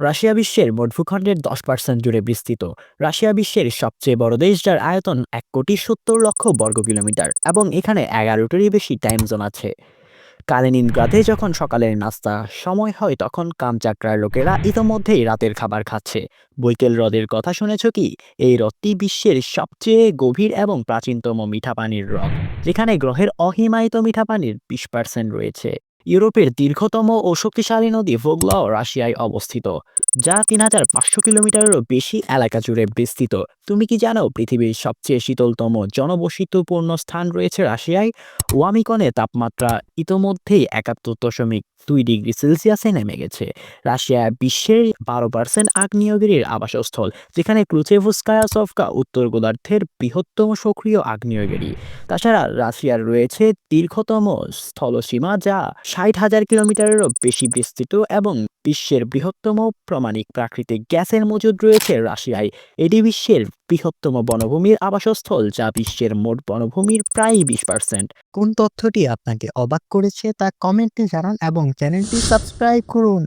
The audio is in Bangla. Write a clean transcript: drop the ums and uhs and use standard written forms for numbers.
রাশিয়া বিশ্বের মোট ভূখণ্ডের 10% জুড়ে বিস্তৃত। রাশিয়া বিশ্বের সবচেয়ে বড় দেশ, যার আয়তন 1,70,00,000 বর্গ কিলোমিটার এবং এখানে 11টিরই বেশি টাইম জোন আছে। কালিনিনগ্রাদে যখন সকালের নাস্তা সময় হয়, তখন কামচাকরার লোকেরা ইতোমধ্যেই রাতের খাবার খাচ্ছে। বৈকেল হ্রদের কথা শুনেছ কি? এই হ্রদটি বিশ্বের সবচেয়ে গভীর এবং প্রাচীনতম মিঠা পানির হ্রদ, যেখানে গ্রহের অহিমায়িত মিঠা পানির 20% রয়েছে। ইউরোপের দীর্ঘতম ও শক্তিশালী নদী ভোগলাও রাশিয়ায় অবস্থিত, যা 3,500 কিলোমিটারেরও বেশি এলাকা জুড়ে বিস্তৃত। তুমি কি জানো পৃথিবীর সবচেয়ে শীতলতম জনবসতিপূর্ণ স্থান রয়েছে রাশিয়ায়? ওয়ামিকনে তাপমাত্রা ইতোমধ্যেই 71.2 ডিগ্রি সেলসিয়াসে নেমে গেছে। রাশিয়া বিশ্বের 12% আগ্নেয়গিরির আবাসস্থল, যেখানে ক্লুচেভস্কায়া সভকা উত্তর গোলার্ধের বৃহত্তম সক্রিয় আগ্নেয়গিরি। তাছাড়া রাশিয়ার রয়েছে দীর্ঘতম স্থলসীমা, যা 60,000 কিলোমিটারেরও বেশি বিস্তৃত, এবং বিশ্বের বৃহত্তম প্রামাণিক প্রাকৃতিক গ্যাসের মজুদ রয়েছে রাশিয়ায়। এটি বিশ্বের বৃহত্তম বনভূমির আবাসস্থল, যা বিশ্বের মোট বনভূমির প্রায় 20%। কোন তথ্যটি আপনাকে অবাক করেছে তা কমেন্টে জানান এবং চ্যানেলটি সাবস্ক্রাইব করুন।